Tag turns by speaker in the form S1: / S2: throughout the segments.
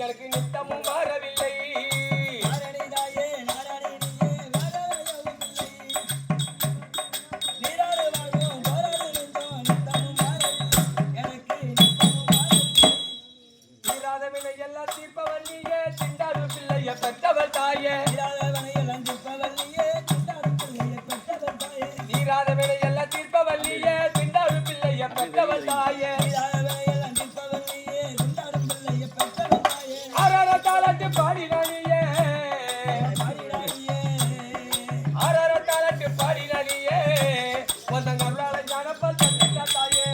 S1: எனக்கு நித்தமும் மாறவில்லை. எல்லாம் தீர்ப்பவன் நீயே, திண்டாடு பிள்ளைய பெற்றவள் தாயே. தீராத வினை எல்லாம் தீர்ப்பவள் நீயே, திண்டாடு பிள்ளைய பெற்றவள் தாயே. ஆறார தாளாட்டு பாடினானியே, ஆறார தாளாட்டு பாடினானியே, வந்தங்க அருளாள ஞானப்பல் தந்திட்ட தாயே.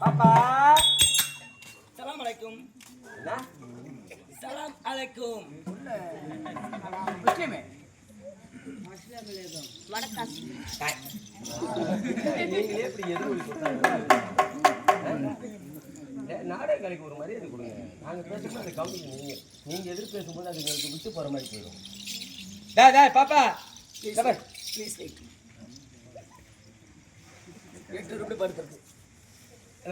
S1: பாப்பா சலாம் அலைக்கும். சலாம் அலைக்கும். முஸ்லிமே வணக்கம். நீங்களே இப்படி எதிர்வொலி கொடுத்தாங்க. நாடக கலைக்கு ஒரு மரியாதை கொடுங்க. நாங்க பேசும்போது அதை கவனிக்கணும். நீங்க எதிர்ப்பு பேசும்போது அது எங்களுக்கு விட்டு போற மாதிரி போயிடும். பாப்பா ப்ளீஸ் படுத்துருக்கு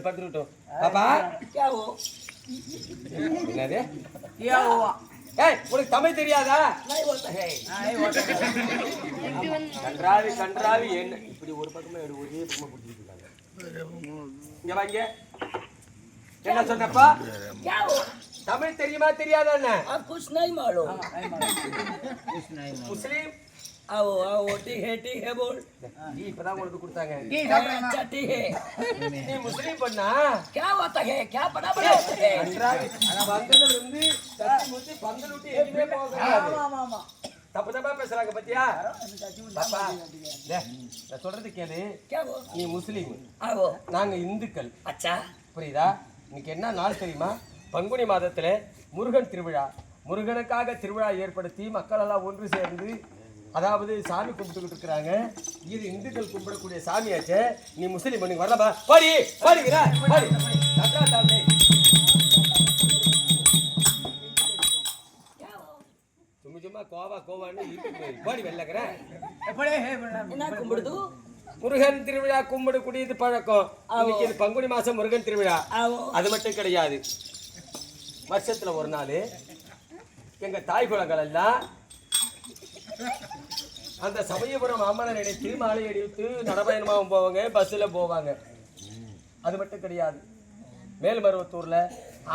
S1: படுத்துக்கிட்டோம். பாப்பா என்னது? உனக்கு தமிழ் தெரியாதா? கன்றாவி கன்றாவி என்ன இப்படி ஒரு பக்கமா ஒரே பக்கமா கொடுத்துட்டு இருக்காங்க. இங்க வாங்க. என்ன சொன்னப்பா? தமிழ் தெரியுமா தெரியாதா? முஸ்லிம் आओ आओ ठीक है बोल जी पता उनको கொடுத்தாங்க जी अच्छा ठीक है நீ முஸ்லிம் பண்ணா क्या होता है क्या बड़ा बड़ा होता है பந்தல இருந்து தட்டி முத்தி பந்தல விட்டு எங்கேயே போக ஆமா ஆமா தப்பு தப்பா பேசுறாங்க பாத்தியா பாப்பா நான் சொல்றது கேளு நீ முஸ்லிம் आओ நாங்க இந்துக்கள் அச்சா புரியுதா இன்னைக்கு என்ன நாள் தெரியுமா பங்குனி மாதத்துல முருகன் திருவிழா முருகனுக்காக திருவிழா ஏற்படுத்தி மக்கள் எல்லாம் ஒன்று சேர்ந்து அதாவது சாமி கும்பிட்டுக்கிட்டு இருக்கிறாங்க. இது இந்துக்கள் கும்பிடக்கூடிய சாமியாச்சே. நீ முஸ்லீம் பண்ணி வரலப்பா பாடி பாடிக்கிறா பாடி சும்மா சும்மா கோவான்னு பாடி வெள்ளக்கிற என்ன கும்பிடுது முருகன் திருவிழா கும்பிடக்கூடியது பழக்கம். இன்னைக்கு இது பங்குனி மாசம் முருகன் திருவிழா. அது மட்டும் கிடையாது, வருஷத்துல ஒரு நாள் எங்க தாய் குலங்கள் எல்லாம் அந்த சமயபுரம் அம்மனை நினைத்து மாலை அடித்து நடப்பயணமாகவும் போவாங்க, பஸ்ஸில் போவாங்க. அது மட்டும் கிடையாது, மேல்மருவத்தூரில்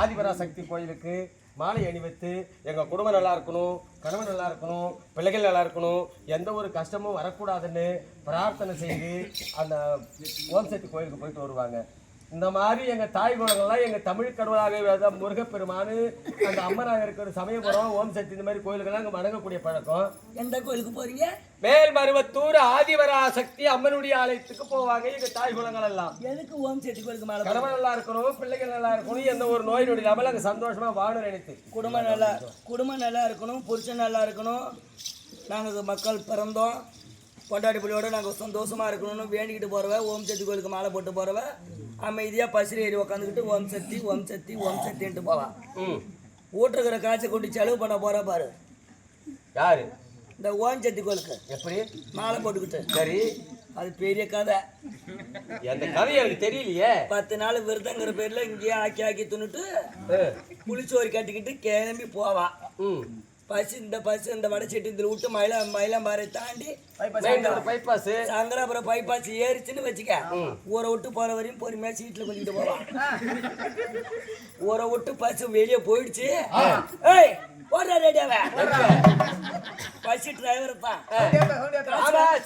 S1: ஆதிபராசக்தி கோயிலுக்கு மாலை அணிவித்து எங்கள் குடும்பம் நல்லா இருக்கணும், கணவன் நல்லா இருக்கணும், பிள்ளைகள் நல்லா இருக்கணும், எந்த ஒரு கஷ்டமும் வரக்கூடாதுன்னு பிரார்த்தனை செய்து அந்த ஓம் சக்தி கோயிலுக்கு போயிட்டு வருவாங்க. இந்த மாதிரி எங்கள் தாய் குலங்கள்லாம் எங்கள் தமிழ் கடவுளாக முருகப்பெருமானு அந்த அம்மனாக இருக்கிற சமயபுரம் ஓம் சக்தி இந்த மாதிரி கோயிலுக்கெல்லாம் அங்கே வணங்கக்கூடிய பழக்கம். எந்த கோயிலுக்கு போறீங்க? மேல்மருவத்தூர் ஆதிபராசக்தி அம்மனுடைய ஆலயத்துக்கு போவாங்க எங்கள் தாய் குலங்கள் எல்லாம். எதுக்கு ஓம் சக்தி கோயிலுக்கு மேலே? கணவன் நல்லா இருக்கணும், பிள்ளைகள் நல்லா இருக்கணும், எந்த ஒரு நோய் நொடி இல்லாமல் அங்கே சந்தோஷமாக வாழ நினைத்து குடும்பம் நல்லா இருக்கணும், புருஷன் நல்லா இருக்கணும், நாங்கள் மக்கள் பிறந்தோம் கொண்டாடி பிள்ளையோட நாங்கள் சந்தோஷமாக இருக்கணும்னு வேண்டிக்கிட்டு போகிறவ ஓம் சக்தி கோயிலுக்கு மாலை போட்டு போகிறவ அமைதியாக பசிரி ஏறி உட்காந்துக்கிட்டு ஓம் சக்தி ஓம் சக்தி ஓம் சக்தின்ட்டு போவான். ஊட்டுருக்கிற காய்ச்சி கொண்டு செலவு பண்ண போகிற பாரு யாரு?
S2: இந்த ஓஞ்சத்தி கோலுக்கு
S1: எப்படி
S2: மாலை போட்டுக்கிட்டு
S1: சரி
S2: அது பெரிய கதை.
S1: அந்த கதை எனக்கு தெரியலையே.
S2: 10 நாள் விரதங்கிற பேர்ல இங்கேயே ஆக்கி தின்னுட்டு புளிச்சோறு கட்டிக்கிட்டு கிளம்பி போவா. பஸ் இந்த வடை செட்டி இதில் விட்டு மயிலாம்பாறை தாண்டி
S1: பைபாஸ்
S2: சங்கராபுரம் பைபாஸ் ஏறிச்சுன்னு வச்சுக்க. ஊரை விட்டு போற வரையும் பொறுமையா சீட்ல கொஞ்சிட்டு போவான். ஊரை விட்டு பஸ் வெளியே போயிடுச்சு. ஏய் போடுறா ரேடியோவை. பஸ் டிரைவர் தான்.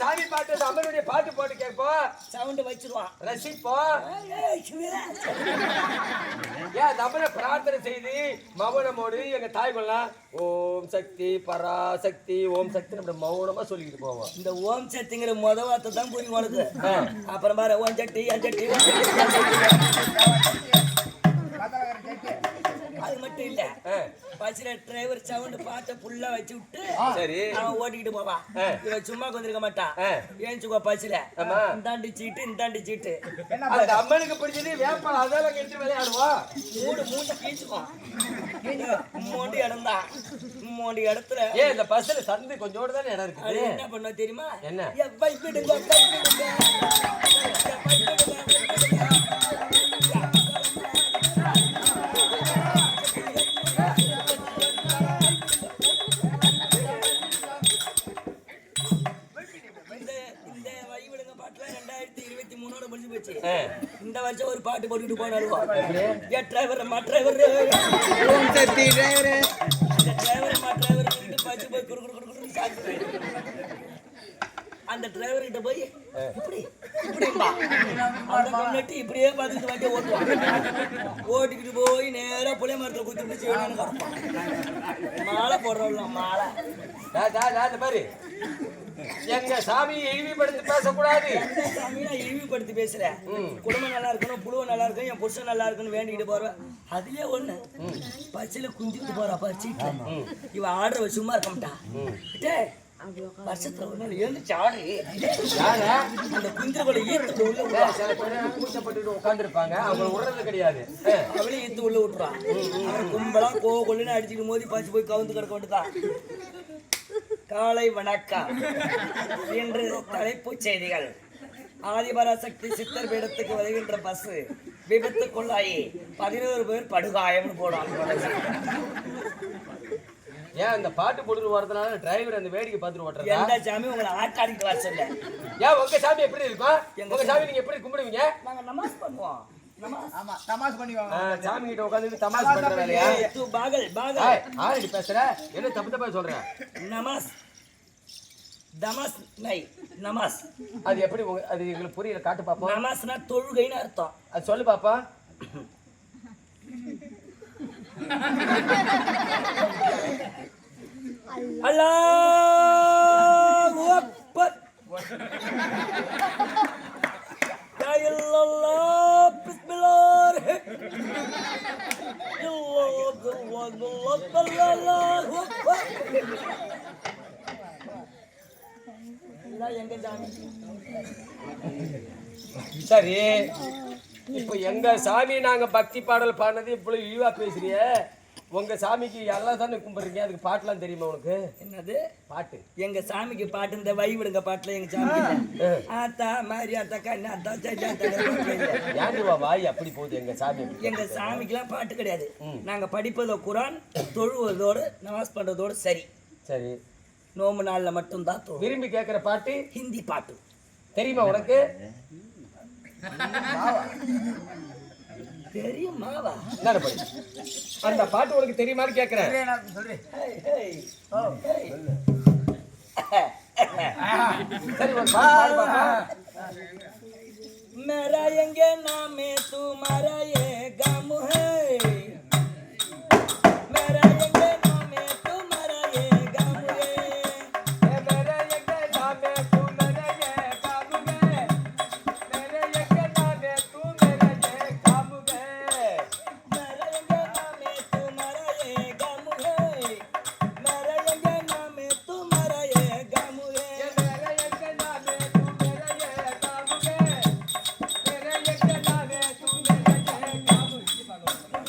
S1: சாமி பாட்டு அம்மனுடைய பாட்டு போட்டு கேட்போம்.
S2: சவுண்ட் வச்சிருவான்.
S1: ரசிப்போம். ஏன் நம்மள பிரார்த்தனை செய்து மௌனமோடு எங்க தாய் கொள்ளலாம் ஓம் சக்தி பராசக்தி ஓம் சக்தி நம்ம மௌனமா சொல்லிக்கிட்டு போவோம்.
S2: இந்த ஓம் சக்திங்கிற வார்த்தை தான் புரியும் உனக்கு. அப்புறம் பாரு ஓம் சக்தி அது மட்டும் இல்ல. பஸ்ல டிரைவர் சவுண்ட் பாட்டை ஃபுல்லா வச்சு விட்டு சரி அவன் ஓட்டிக்கிட்டு போவான். இவன் சும்மா கொஞ்சிருக்க மாட்டான். ஏஞ்சுக்கோ பஸ்ல இந்தாண்டி சீட்டு
S1: அந்த அம்மனுக்கு பிடிச்சது வேப்பாள் அதெல்லாம் எடுத்து விளையாடுவோம்.
S2: மூணு கீச்சுக்கும் மூண்டு இடம் தான். மூணு இடத்துல
S1: ஏன் இந்த பஸ்ல சந்து கொஞ்சோடு தானே இடம் இருக்கு.
S2: என்ன பண்ண தெரியுமா?
S1: என்ன
S2: இந்த வருஷம் ஒரு பாட்டு போட்டுக்கிட்டு போனாலும் டிரைவர் பச்சு போய் அந்த டிரைவர் கிட்ட போய் இப்படியே பார்த்துட்டு வண்டியை ஓட்டுவான். ஓட்டிக்கிட்டு போய் நேரா புளிய மரத்துல குத்தி செய்யணும். மாலை போடுறோம் மாலை
S1: பாரு எங்க சாமியை இழிவுபடுத்தி பேசக்கூடாது.
S2: இழிவுபடுத்தி பேசுறேன். குடும்பம் நல்லா இருக்கணும், புழுவ நல்லா இருக்கணும், என் புருஷன் நல்லா இருக்குன்னு வேண்டிக்கிட்டு போறேன். அதுலயே ஒண்ணு பச்சையில குந்திட்டு போறா பச்சைட்டு இவ ஆடுற சும்மா இருக்க மாட்டா. வருஷத்துல ஒண்ணு எழுந்துச்சு ஆடு அந்த குந்திரவளை ஈர்த்து உள்ள
S1: கூச்சப்பட்டு உட்காந்துருப்பாங்க. அவங்க விடுறது கிடையாது.
S2: அவளே ஈர்த்து உள்ள விட்டுறான். கும்பலா கொள்ளுன்னு அடிச்சுட்டு மோதி பச்சு போய் கவுந்து கிடக்க வேண்டியதான். காலை வணக்கம். இன்று தலைப்புச் செய்திகள். ஆதிபராசக்தி சித்தர் பீடத்துக்கு வருகின்ற பஸ் விபத்துக்குள்ளாயி 11 பேர் படுகாயம்னு போடுவாங்க.
S1: ஏன் இந்த பாட்டு போட்டு வரதுனால டிரைவர் அந்த வேடிக்கை பார்த்துட்டு ஓட்டுறாரு.
S2: எந்த சாமி உங்களை ஆட்டாடிட்டு வர சொல்ல.
S1: ஏன் உங்க சாமி எப்படி இருக்கும்? உங்க சாமி நீங்க எப்படி கும்பிடுவீங்க?
S2: நாங்க நமாஸ் பண்ணுவோம்.
S1: சாமி கிட்ட உட்கார்ந்து தமாஷ் பண்ற வேலையா? ஆரடி பேசுற என்ன தப்பு சொல்ற?
S2: நமாஸ் தமாஸ் நை நமாஸ்
S1: அது எப்படி அது எங்களுக்கு புரியல. காட்டு பாப்போம்.
S2: நமாஸ்னா தொழுகைன்னு அர்த்தம்.
S1: அது சொல்லு பாப்பா.
S2: அல்லாஹு அக்பர் லா இல்லாஹ் பிஸ்மில்லாஹ் அல்லாஹு அக்பர். எங்க சாமி
S1: சரி இப்ப எங்க சாமி நாங்க பக்தி பாடல் பாடினது இவ்வளவு இழிவா பேசுறிய. உங்க சாமிக்கு எல்லாம் தானே கும்பிடுறீங்க. அதுக்கு பாட்டுலாம் தெரியுமா உனக்கு?
S2: என்னது
S1: பாட்டு? எங்க
S2: சாமிக்கு பாட்டு இந்த வைவிடுங்க பாட்டுல எங்க சாமி ஆத்தா மாதிரி ஆத்தா கண்ணு
S1: ஆத்தா வாய் அப்படி போகுது. எங்க சாமி
S2: எங்க சாமிக்கெல்லாம் பாட்டு கிடையாது. நாங்க படிப்பதோ குரான், தொழுவதோடு நமாஸ் பண்றதோடு சரி.
S1: சரி
S2: நோம்பு நாள்ல மட்டும்தான்
S1: விரும்பி கேட்கிற பாட்டு
S2: ஹிந்தி பாட்டு.
S1: தெரியுமா உனக்கு?
S2: தெரியுமாவா?
S1: அந்த பாட்டு உனக்கு தெரியுமான்னு கேட்கிறேன். சரி ஒரு பாட்டு பாடு பாப்பா.
S2: मेरा यंगे नामे तुम्हारा ये गम है. मेरा यंगे नामे तुम्हारा ये गम है.
S1: मेरा यंगे नामे तुम्हारा ये गम है. मेरे यंगे नामे तुम्हारा ये गम है.
S2: मेरा यंगे नामे तुम्हारा ये गम है. मेरा यंगे नामे तुम्हारा ये गम है.
S1: मेरा यंगे नामे तुम्हारा ये गम है. मेरे यंगे नामे तुम्हारा ये गम है.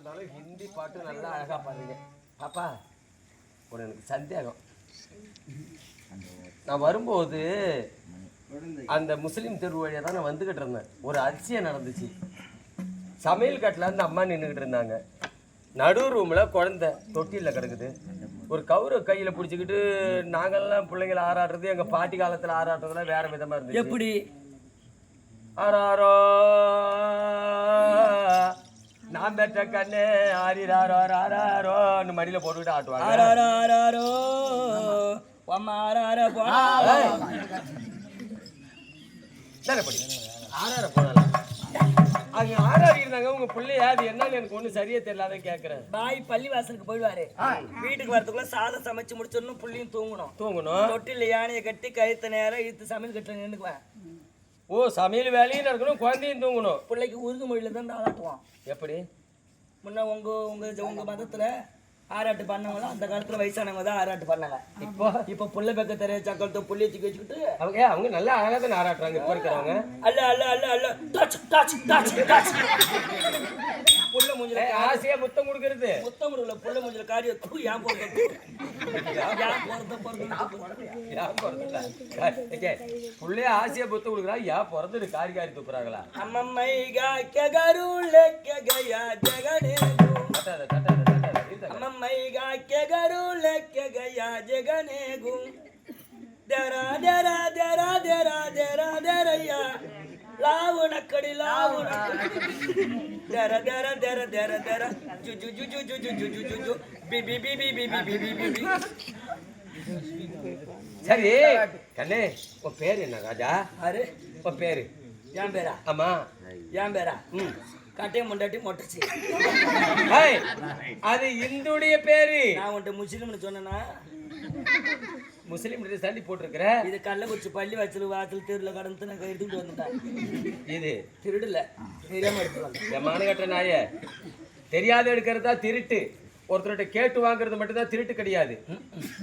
S1: இருந்தாலும் ஹிந்தி பாட்டு நல்லா அழகா பாடுறீங்க. பாப்பா ஒரு எனக்கு சந்தேகம். நான் வரும்போது அந்த முஸ்லீம் தெரு வழியாக தான் நான் வந்துக்கிட்டு இருந்தேன். ஒரு அதிசயம் நடந்துச்சு. சமையல் கட்டில் இருந்து அம்மா நின்றுக்கிட்டு இருந்தாங்க. நடு ரூமில் குழந்தை தொட்டிலில் கிடக்குது. ஒரு கவுரை கையில் பிடிச்சிக்கிட்டு நாங்கள்லாம் பிள்ளைங்களை ஆராடுறது எங்கள் பாட்டி காலத்தில் ஆராடுறதுலாம் வேற விதமாக இருந்துச்சு.
S2: எப்படி
S1: ஆராரோ நான் பெற்ற கண்ணே ஆரிராரோ ஆராரோன்னு மடியில் போட்டுக்கிட்டு ஆட்டுவாங்க.
S2: ஆராரோ ஆராரோ அம்மா ஆராரோ
S1: ஆறார போனலாம் அங்க ஆறாடி இருந்தாங்க. உங்க பிள்ளையா அது என்னன்னு எனக்கு ஒண்ணு சரியா தெரியலாத கேக்குறேன்.
S2: பாய் பள்ளி வாசலுக்கு போயிடுவாரு. வீட்டுக்கு வரதுக்குள்ள சாதம் சமைச்சு முடிச்சோன்னு புள்ளியும் தூங்கணும். தொட்டில யானையை கட்டி கழுத்த நேரம் இழுத்து சமையல் கட்டில நின்றுக்குவேன்.
S1: ஓ சமையல் வேலையும் நடக்கணும், குழந்தையும் தூங்கணும்.
S2: பிள்ளைக்கு உருது மொழியில தான் ஆளாட்டுவான்.
S1: எப்படி
S2: முன்ன உங்க மதத்துல ஆராட்டு பண்ணவங்க அந்த காலத்துல வயசானவங்க தான் ஆராட்டு பண்ணாங்க. இப்போ புள்ள பெக்க தெரிய சக்கரத்தை புள்ளிய தூக்கி வச்சுக்கிட்டு
S1: அவங்க நல்லா அழகா தான் ஆராட்டுறாங்க. இப்ப இருக்கிறவங்க
S2: அல்ல அல்ல அல்ல அல்ல டச் டச் டச் டச் புள்ள மூஞ்சில
S1: ஆசையா முத்தம் கொடுக்கறது.
S2: முத்தம் கொடுக்கல, புள்ள மூஞ்சில காரியம் தூ ஏன் போறது
S1: புள்ளைய ஆசையா முத்தம் கொடுக்குறா. ஏன் பிறந்து காரி தூக்குறாங்களா?
S2: அம்மம்மை காக்க கருளே கயா ஜெகனே அம்மம்மை காக்க கருளே கயா ஜெகனே கு தெரா தெரா தெரா தெரா தெரா தெரையா லாவு நக்கடி லாவு தெர தெர தெர தெர தெர ஜு ஜு ஜு ஜு ஜு ஜு ஜு ஜு ஜு பி பி பி பி பி பி பி பி பி.
S1: சரி கண்ணே, உன் பேரு என்ன ராஜா?
S2: ஆறு
S1: உன் பேரு?
S2: என் பேரா?
S1: ஆமா
S2: என் பேரா? கட்டையை முண்டாட்டி மொட்டச்சு.
S1: அது இந்துடைய பேரு.
S2: நான் உன்ட்ட முஸ்லீம்னு சொன்னா
S1: முஸ்லீம் தள்ளி போட்டிருக்கிற.
S2: இது கள்ளக்குறிச்சி பள்ளி வாசல் தெருல கடந்து நான் எடுத்துட்டு வந்துட்டேன்.
S1: இது
S2: திருடுல தெரியாம எடுத்துட்டு
S1: மான கட்ட நாய தெரியாத எடுக்கிறதா திருட்டு. ஒருத்தர்கிட்ட கேட்டு வாங்குறது மட்டும் தான் திருட்டு கிடையாது.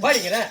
S1: பாடிக்கிறேன்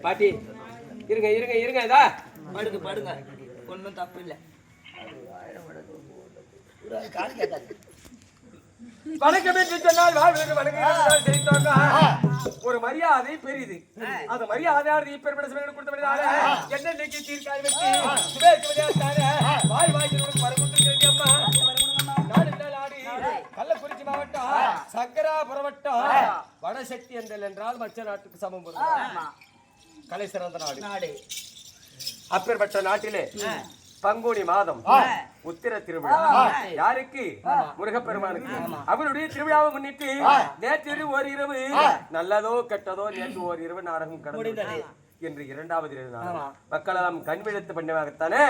S1: பாட்டி இருங்க இருங்க இருங்க. இதா
S2: படுங்க படுங்க, ஒன்றும் தப்பு இல்லை.
S1: வணக்கம் என்று சொன்னால் வாழ்வது வணக்கம். ஒரு மரியாதை பெரிது. அந்த மரியாதை பெருமையான கொடுத்தபடினால என்னென்னைக்கு தீர்க்காய் வச்சு வாய் வாய் வரக்கூடிய அம்மா நாடு நாடி கள்ளக்குறிச்சி மாவட்டம் சங்கராபுரம் வட்டம் வடசக்தி என்றால் மற்ற நாட்டுக்கு சமம். கலை சிறந்த நாடு. அப்பேற்பட்ட நாட்டிலே பங்குனி மாதம் உத்திர திருவிழா. யாருக்கு? முருகப்பெருமானுக்கு. அவருடைய திருவிழாவை முன்னிட்டு நேற்று ஒரு இரவு நல்லதோ கெட்டதோ நேற்று ஒரு இரவு நாடகம் கடந்தது. என்று இரண்டாவது மக்களெல்லாம் கண் விழுத்து பண்ணவாகத்தானே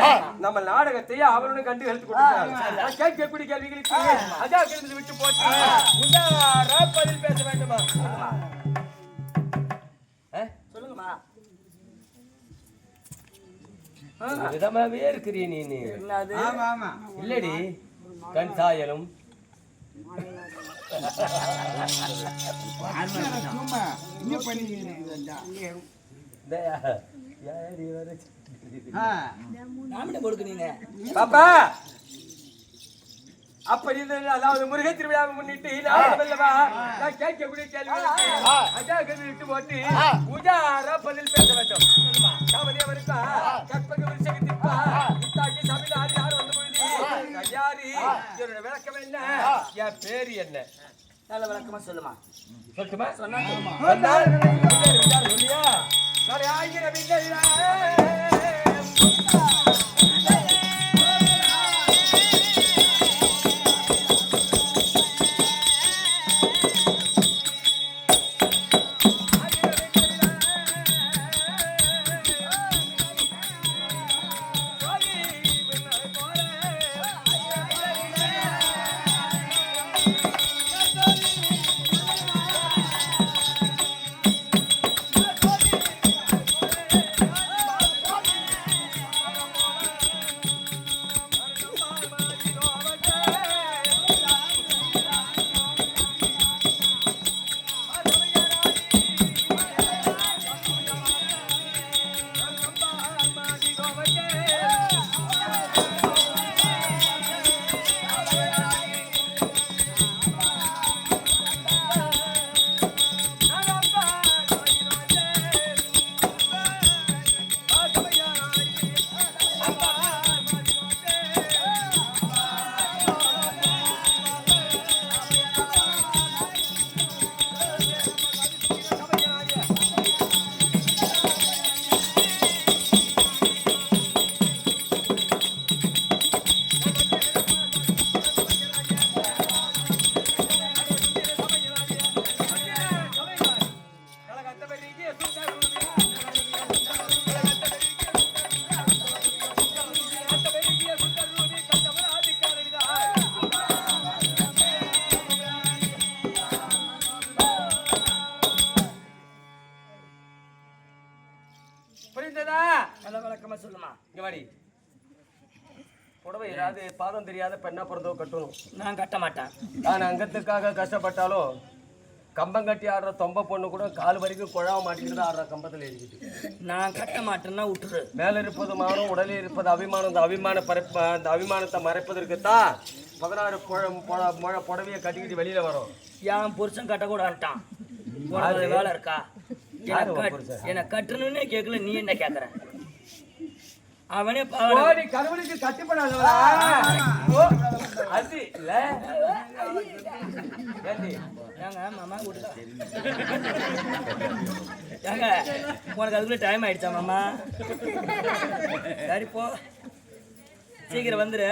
S1: நம்ம நாடகத்தை அவருடன் கண்டு கழித்து கொடுத்தார். கேட்கக்கூடிய கேள்விகளுக்கு அஜா கிழந்து விட்டு போட்டு பதில் பேச வேண்டுமா?
S2: சொல்லுங்கம்மா.
S1: விதமாவே இருக்கிறீ நீ. இல்லடி கண் சாயலும்
S2: நாமினே கொடுக்கு நீங்க
S1: பாப்பா அப்படி அதாவது முருகன் திருவிழாவை முன்னிட்டு நான் கேட்கக்கூடிய கேள்வி விட்டு போட்டு உஜாரா பதில் பேச வேண்டும் அவருக்கா கற்பக விருஷகத்திற்கா இத்தாக்கி சபையில் ஆடி யார் வந்த பொழுது யாரு என்னோட விளக்கம் என்ன என் பேரு என்ன
S2: நல்ல விளக்கமா சொல்லுமா
S1: சொல்லட்டுமா
S2: சொன்னா சொல்லுமா
S1: சொல்லியா ஆகிற புரிந்ததா
S2: நல்ல விளக்கமா சொல்லுமா
S1: இங்க வாடி புடவை ஏதாவது பாதம் தெரியாத பெண்ணா பிறந்தோ கட்டணும்
S2: நான் கட்ட மாட்டேன்
S1: நான் அங்கத்துக்காக கஷ்டப்பட்டாலும் கம்பம் கட்டி ஆடுற தொம்ப பொண்ணு கூட கால் வரைக்கும் குழாவ மாட்டிக்கிட்டு ஆடுற கம்பத்தில் எழுதிக்கிட்டு
S2: நான் கட்ட மாட்டேன்னா விட்டுரு
S1: மேல இருப்பது மானம் உடலில் இருப்பது அபிமானம் அந்த அபிமானத்தை மறைப்பதற்குத்தான் 16 புடவையை கட்டிக்கிட்டு வெளியில வரும்
S2: என் புருஷன் கட்டக்கூடாதுட்டான் வேலை இருக்கா என்ன கட்டணும்னே கேட்கல நீ என்ன கேக்குற அவனே
S1: கடவுளுக்கு கட்டுப்படாத அது இல்ல
S2: ஏங்க மாமா ஏங்க உனக்கு அதுக்குள்ள டைம் ஆயிடுச்சா மாமா சரி போ சீக்கிரம் வந்துரு